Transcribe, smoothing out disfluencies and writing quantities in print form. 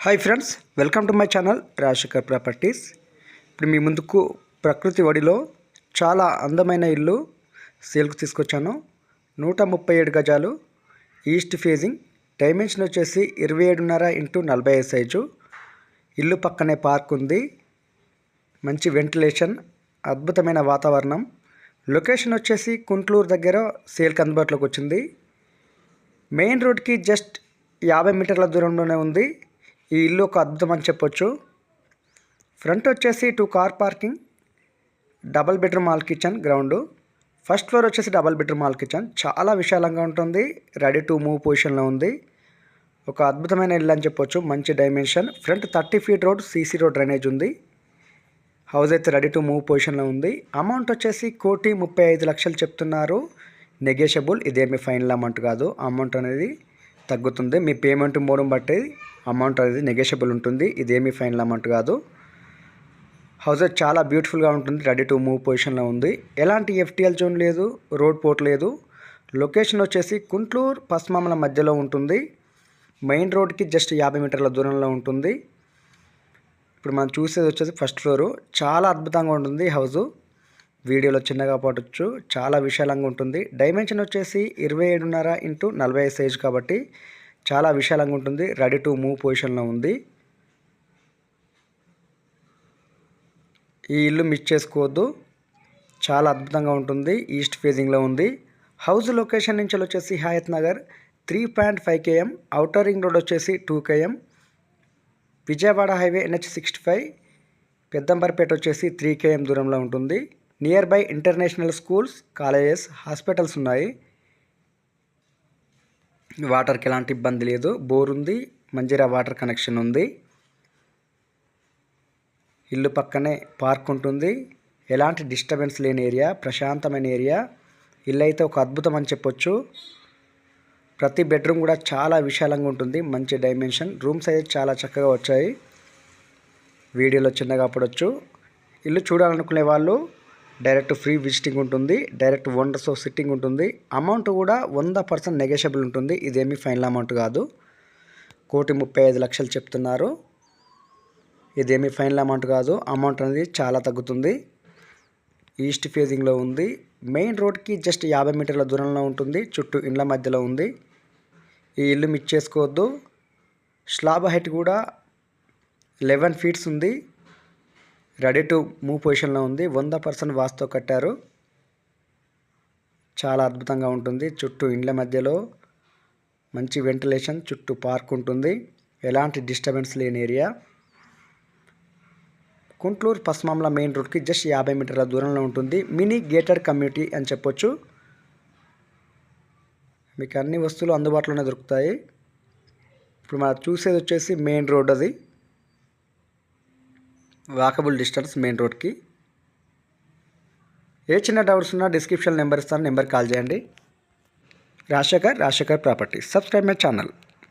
Hi friends, welcome to my channel Rajasekhar properties. ఇప్పుడు మీ ముందుకు ప్రకృతి ఒడిలో చాలా అందమైన ఇల్లు సేల్కు తీసుకొచ్చాను. 137 గజాలు, ఈస్ట్ ఫేజింగ్, డైమెన్షన్ వచ్చేసి 27.5x45 సైజు. ఇల్లు పక్కనే పార్క్ ఉంది, మంచి వెంటిలేషన్, అద్భుతమైన వాతావరణం. లొకేషన్ వచ్చేసి కుంట్లూరు దగ్గర సేల్కి అందుబాటులోకి వచ్చింది. మెయిన్ రోడ్కి జస్ట్ 50 మీటర్ల దూరంలోనే ఉంది. ఈ ఇల్లు ఒక అద్భుతం అని చెప్పొచ్చు. ఫ్రంట్ వచ్చేసి 2 car parking, double bedroom hall kitchen, ground. First floor వచ్చేసి డబల్ బెడ్రూమ్ హాల్ కిచెన్. చాలా విశాలంగా ఉంటుంది, రెడీ టు మూవ్ పొజిషన్లో ఉంది. ఒక అద్భుతమైన ఇల్లు అని చెప్పొచ్చు. మంచి dimension, front 30 feet road, CC road drainage ఉంది. హౌస్ అయితే రెడీ టు మూవ్ పొజిషన్లో ఉంది. అమౌంట్ వచ్చేసి 1,35,00,000 చెప్తున్నారు. నెగోషియబుల్, ఇదేమి ఫైనల్ అమౌంట్ కాదు. అమౌంట్ అనేది తగ్గుతుంది, మీ పేమెంట్ మోడం బట్టి అమౌంట్ అనేది నెగోషియబుల్ ఉంటుంది. ఇదేమీ ఫైనల్ అమౌంట్ కాదు. హౌస్ చాలా బ్యూటిఫుల్గా ఉంటుంది, రెడీ టు మూవ్ పొజిషన్లో ఉంది. ఎలాంటి ఎఫ్టీఎల్ జోన్ లేదు, రోడ్ పోర్ట్ లేదు. లొకేషన్ వచ్చేసి కుంట్లూరు పశ్చిమామల మధ్యలో ఉంటుంది. మెయిన్ రోడ్కి జస్ట్ 50 మీటర్ల దూరంలో ఉంటుంది. ఇప్పుడు మనం చూసేది వచ్చేసి ఫస్ట్ ఫ్లోరు. చాలా అద్భుతంగా ఉంటుంది హౌజు. వీడియోలో చిన్నగా పడవచ్చు, చాలా విశాలంగా ఉంటుంది. డైమెన్షన్ వచ్చేసి 27.5x45 సైజు కాబట్టి చాలా విశాలంగా ఉంటుంది, రెడీ టు మూవ్ పొజిషన్లో ఉంది. ఈ ఇల్లు మిస్ చేసుకోవద్దు, చాలా అద్భుతంగా ఉంటుంది. ఈస్ట్ ఫేజింగ్లో ఉంది. హౌస్ లొకేషన్ నుంచి వచ్చేసి Hayat Nagar 3.5 km, outer ring road వచ్చేసి 2 km, Vijayawada highway NH65, Peddamberpet వచ్చేసి 3 km దూరంలో ఉంటుంది. Near by international schools, colleges, hospitals ఉన్నాయి. వాటర్కి ఎలాంటి ఇబ్బంది లేదు. బోర్ ఉంది, మంజీరా వాటర్ కనెక్షన్ ఉంది. ఇల్లు పక్కనే పార్క్ ఉంటుంది. ఎలాంటి డిస్టర్బెన్స్ లేని ఏరియా, ప్రశాంతమైన ఏరియా. ఇల్లు అయితే ఒక అద్భుతం అని చెప్పొచ్చు. ప్రతి బెడ్రూమ్ కూడా చాలా విశాలంగా ఉంటుంది, మంచి డైమెన్షన్. రూమ్స్ అయితే చాలా చక్కగా వచ్చాయి. వీడియోలో చిన్నగా పడవచ్చు. ఇల్లు చూడాలనుకునే వాళ్ళు డైరెక్ట్ ఫ్రీ విజిటింగ్ ఉంటుంది, డైరెక్ట్ ఓనర్స్తో సిట్టింగ్ ఉంటుంది. అమౌంట్ కూడా 100% నెగోషియబుల్ ఉంటుంది. ఇదేమీ ఫైనల్ అమౌంట్ కాదు. 1,35,00,000 చెప్తున్నారు. ఇదేమీ ఫైనల్ అమౌంట్ కాదు. అమౌంట్ అనేది చాలా తగ్గుతుంది. ఈస్ట్ ఫేజింగ్లో ఉంది. మెయిన్ రోడ్కి జస్ట్ 50 మీటర్ల దూరంలో ఉంటుంది. చుట్టూ ఇండ్ల మధ్యలో ఉంది. ఈ ఇల్లు మిస్ చేసుకోవద్దు. స్లాబ్ హైట్ కూడా 11 ఫీట్స్ ఉంది, రెడీ టు మూవ్ పొజిషన్లో ఉంది. 100% వాస్తుతో కట్టారు. చాలా అద్భుతంగా ఉంటుంది. చుట్టూ ఇండ్ల మధ్యలో మంచి వెంటిలేషన్, చుట్టూ పార్క్ ఉంటుంది. ఎలాంటి డిస్టర్బెన్స్ లేని ఏరియా. కుంట్లూరు పశ్చిమామల మెయిన్ రోడ్కి జస్ట్ 50 మీటర్ల దూరంలో ఉంటుంది. మినీ గేటెడ్ కమ్యూనిటీ అని చెప్పొచ్చు. మీకు అన్ని వస్తువులు అందుబాటులోనే దొరుకుతాయి. ఇప్పుడు మనం చూసేది వచ్చేసి మెయిన్ రోడ్. అది వాకబుల్ డిస్టెన్స్ మెయిన్ రోడ్కి. ఏ చిన్న డౌట్స్ ఉన్నా డిస్క్రిప్షన్ నెంబర్ ఇస్తాను, నెంబర్ కాల్ చేయండి. Rajasekhar properties. Subscribe my channel.